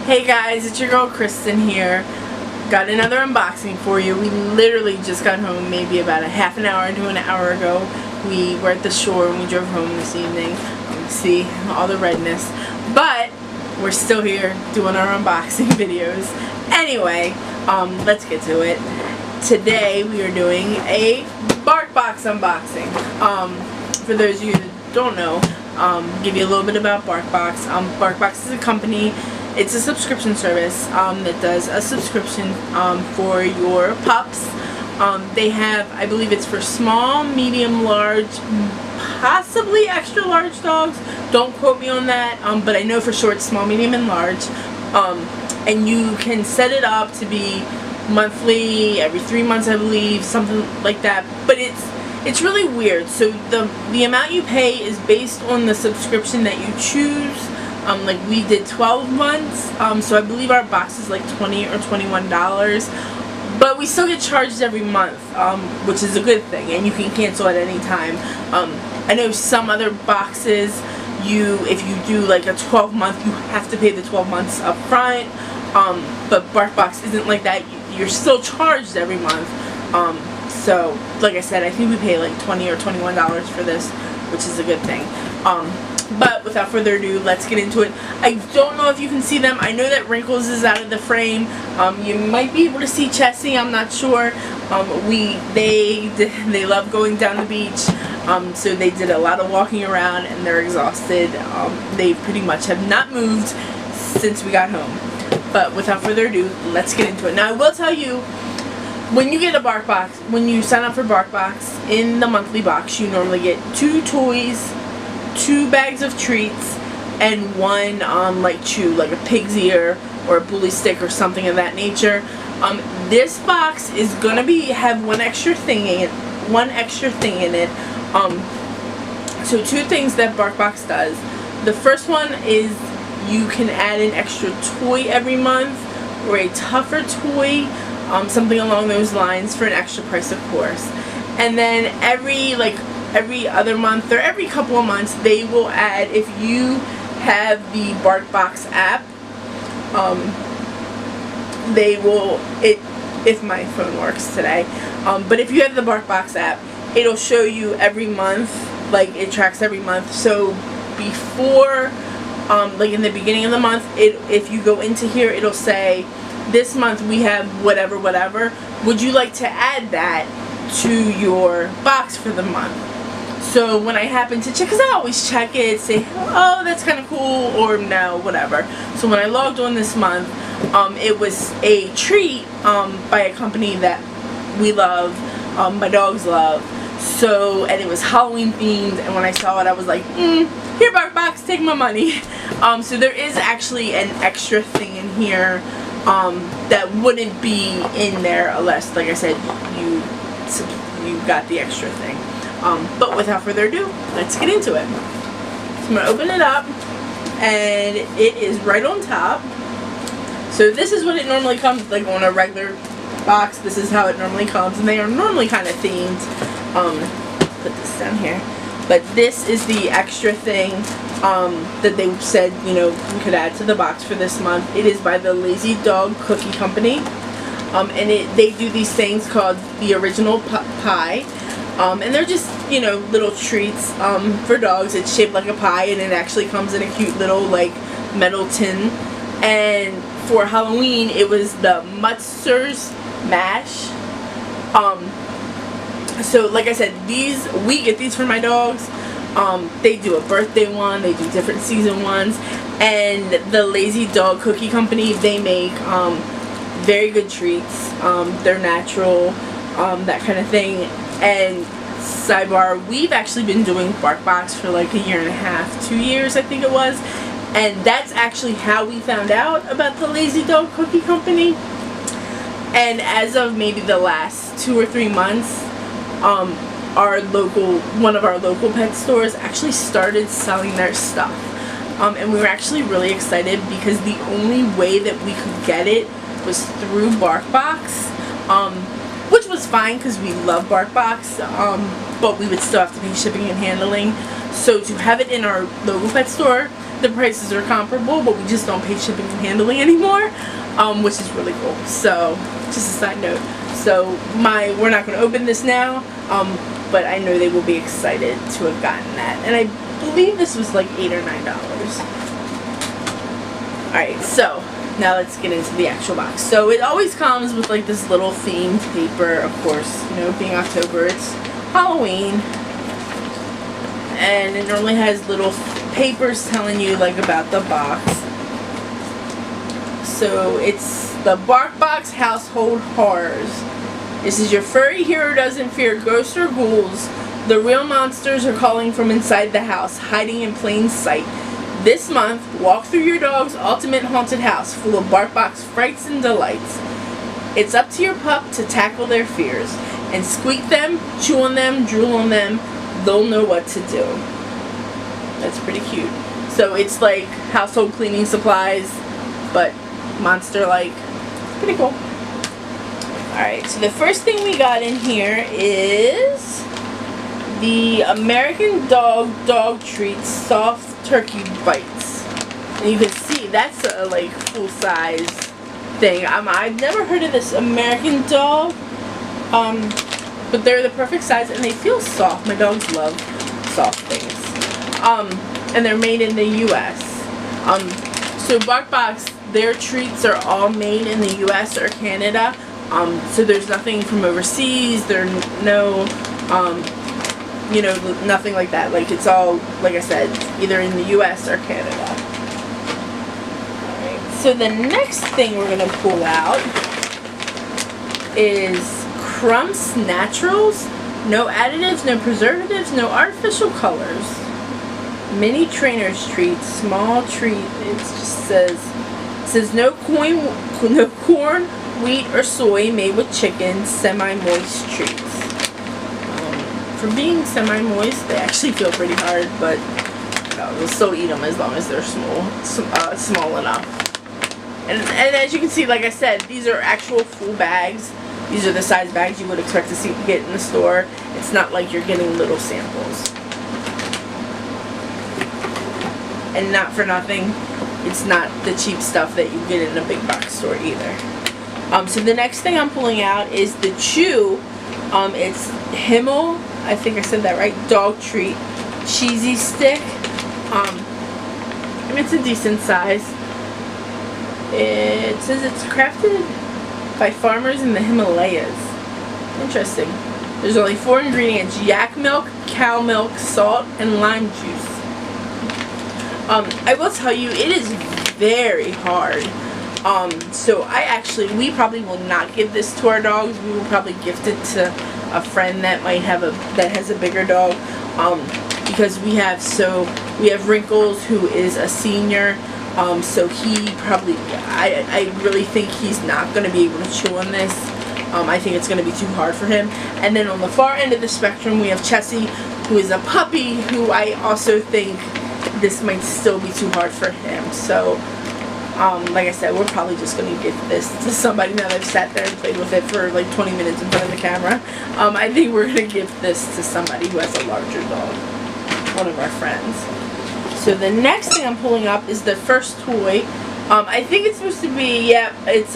Hey guys, it's your girl Kristen here. Got another unboxing for you. We literally just got home maybe about a half an hour to an hour ago. We were at the shore and we drove home this evening. See all the redness. But we're still here doing our unboxing videos. Anyway, let's get to it. Today we are doing a BarkBox unboxing. For those of you that don't know, give you a little bit about BarkBox. BarkBox is a company. It's a subscription service that does a subscription for your pups. They have, I believe it's for small, medium, large, possibly extra large dogs. Don't quote me on that, but I know for sure it's small, medium, and large. And you can set it up to be monthly, every 3 months I believe, something like that. But it's really weird. So the amount you pay is based on the subscription that you choose. Like we did 12 months, so I believe our box is like $20 or $21, but we still get charged every month, which is a good thing, and you can cancel at any time. I know some other boxes, if you do like a 12-month, you have to pay the 12 months up front, but BarkBox isn't like that. You're still charged every month. So like I said, I think we pay like $20 or $21 for this, which is a good thing. But without further ado, let's get into it. I don't know if you can see them. I know that Wrinkles is out of the frame. You might be able to see Chessie. I'm not sure. They love going down the beach. So they did a lot of walking around and they're exhausted. They pretty much have not moved since we got home. But without further ado, let's get into it. Now I will tell you, when you get a BarkBox, when you sign up for BarkBox, in the monthly box you normally get 2 toys, 2 bags of treats, and 1 like chew, like a pig's ear or a bully stick or something of that nature. This box is gonna have one extra thing in it. So 2 things that BarkBox does. The first one is you can add an extra toy every month, or a tougher toy, something along those lines, for an extra price, of course. And then every other month or every couple of months they will add, if you have the BarkBox app, if my phone works today, but if you have the BarkBox app, it'll show you every month, like it tracks every month. So before, like in the beginning of the month, if you go into here, it'll say, this month we have whatever, would you like to add that to your box for the month? So when I happen to check, because I always check it, say, oh, that's kind of cool, or no, whatever. So when I logged on this month, it was a treat by a company that we love, my dogs love. So, and it was Halloween themed, and when I saw it, I was like, here, BarkBox, take my money. So there is actually an extra thing in here that wouldn't be in there unless, like I said, you got the extra thing. But without further ado, let's get into it. So I'm going to open it up, and it is right on top. So this is what it normally comes, like on a regular box. This is how it normally comes, and they are normally kind of themed. Put this down here. But this is the extra thing that they said, you know, we could add to the box for this month. It is by the Lazy Dog Cookie Company. And they do these things called the Original Pie. And they're just, you know, little treats for dogs. It's shaped like a pie, and it actually comes in a cute little, like, metal tin. And for Halloween, it was the Mutzer's Mash. So, like I said, we get these for my dogs. They do a birthday one, they do different season ones. And the Lazy Dog Cookie Company, they make very good treats. They're natural, that kind of thing. And sidebar, we've actually been doing BarkBox for like 1.5 years, 2 years I think it was, and that's actually how we found out about the Lazy Dog Cookie Company. And as of maybe the last 2 or 3 months, one of our local pet stores actually started selling their stuff, and we were actually really excited because the only way that we could get it was through BarkBox. Which was fine because we love BarkBox, but we would still have to pay shipping and handling. So to have it in our local pet store the prices are comparable, but we just don't pay shipping and handling anymore, which is really cool. So just a side note. So we're not going to open this now, but I know they will be excited to have gotten that. And I believe this was like $8 or $9. Alright, so now let's get into the actual box. So it always comes with like this little themed paper, of course, you know, being October, it's Halloween. And it normally has little papers telling you like about the box. So it's the BarkBox Household Horrors. This is your furry hero doesn't fear ghosts or ghouls. The real monsters are calling from inside the house, hiding in plain sight. This month, walk through your dog's ultimate haunted house full of BarkBox frights and delights. It's up to your pup to tackle their fears and squeak them, chew on them, drool on them. They'll know what to do. That's pretty cute. So it's like household cleaning supplies, but monster-like. Pretty cool. Alright, so the first thing we got in here is the American Dog Treats Soft Turkey Bites. And you can see that's a like full-size thing. I've never heard of this American Dog, but they're the perfect size and they feel soft. My dogs love soft things. And they're made in the US. So BarkBox, their treats are all made in the US or Canada. So there's nothing from overseas. There's no, you know, nothing like that. Like it's all, like I said, either in the US or Canada. Alright, so the next thing we're going to pull out is Crumps Naturals. No additives, no preservatives, no artificial colors. Mini Trainer's Treats, small treat. It just says no corn, wheat, or soy, made with chicken, semi-moist treats. For being semi-moist, they actually feel pretty hard, but we'll still eat them as long as they're small enough. And as you can see, like I said, these are actual full bags. These are the size bags you would expect to get in the store. It's not like you're getting little samples. And not for nothing, it's not the cheap stuff that you get in a big box store either. So the next thing I'm pulling out is the Chew. It's Himmel, I think I said that right, dog treat cheesy stick. And it's a decent size. It says it's crafted by farmers in the Himalayas. Interesting. There's only 4 ingredients: yak milk, cow milk, salt, and lime juice. I will tell you, it is very hard. So we probably will not give this to our dogs. We will probably gift it to a friend that might have that has a bigger dog. Because we have Wrinkles, who is a senior. So he probably, I really think he's not going to be able to chew on this. I think it's going to be too hard for him. And then on the far end of the spectrum, we have Chessie, who is a puppy, who I also think this might still be too hard for him. So, like I said, we're probably just going to give this to somebody now that I've sat there and played with it for like 20 minutes in front of the camera. I think we're going to give this to somebody who has a larger dog, one of our friends. So the next thing I'm pulling up is the first toy. I think it's supposed to be, it's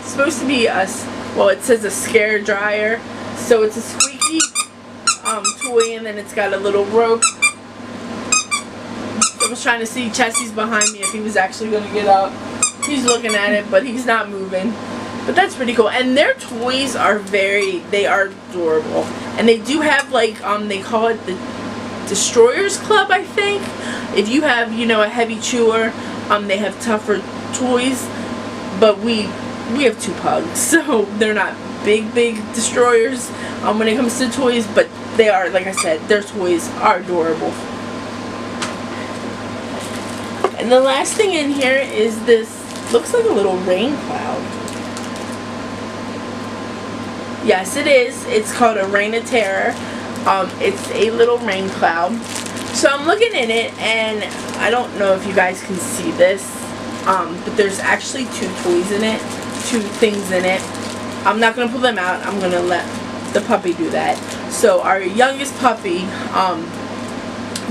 supposed to be well, it says a scare dryer. So it's a squeaky toy, and then it's got a little rope. I was trying to see Chessie's behind me if he was actually going to get up. He's looking at it, but he's not moving. But that's pretty cool. And their toys are they are adorable. And they do have like, they call it the Destroyers Club, I think. If you have, you know, a heavy chewer, they have tougher toys. But we have 2 pugs, so they're not big destroyers when it comes to toys. But they are, like I said, their toys are adorable. And the last thing in here is this, looks like a little rain cloud. Yes, it is. It's called a Rain of Terror. It's a little rain cloud. So I'm looking in it, and I don't know if you guys can see this, but there's actually 2 toys in it, 2 things in it. I'm not going to pull them out. I'm going to let the puppy do that. So our youngest puppy,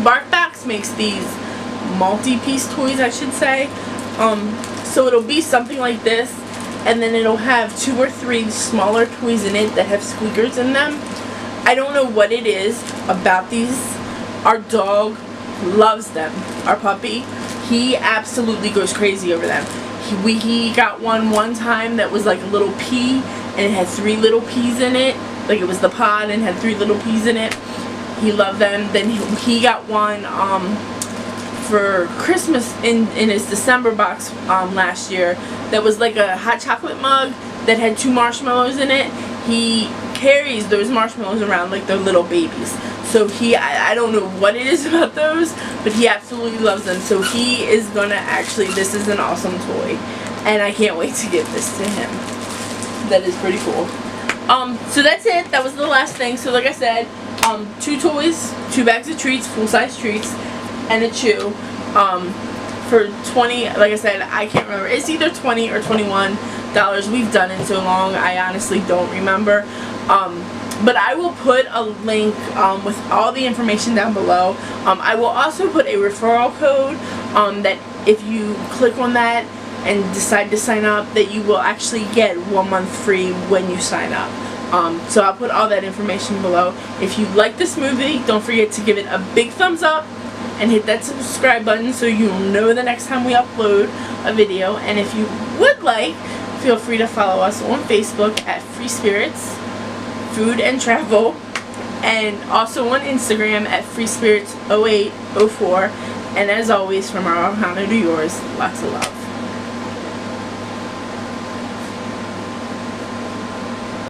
BarkBox makes these multi-piece toys, I should say. So it'll be something like this, and then it'll have 2 or 3 smaller toys in it that have squeakers in them. I don't know what it is about these. Our dog loves them. Our puppy, he absolutely goes crazy over them. He got one time that was like a little pea, and it had 3 little peas in it. Like, it was the pod and had 3 little peas in it. He loved them. Then he got one for Christmas in his December box last year that was like a hot chocolate mug that had 2 marshmallows in it. He carries those marshmallows around like they're little babies. So I don't know what it is about those, but he absolutely loves them. So he is gonna actually, this is an awesome toy, and I can't wait to give this to him. That is pretty cool. So that's it. That was the last thing. So like I said, 2 toys, 2 bags of treats, full-size treats, and a chew. For 20, like I said, I can't remember. It's either $20 or $21. We've done it so long, I honestly don't remember. But I will put a link with all the information down below. I will also put a referral code that if you click on that and decide to sign up, that you will actually get 1 month free when you sign up. So I'll put all that information below. If you like this movie, don't forget to give it a big thumbs up and hit that subscribe button so you'll know the next time we upload a video. And if you would like, feel free to follow us on Facebook at Free Spirits Food and Travel, and also on Instagram at FreeSpirits0804. And as always, from our Ohana to yours, lots of love.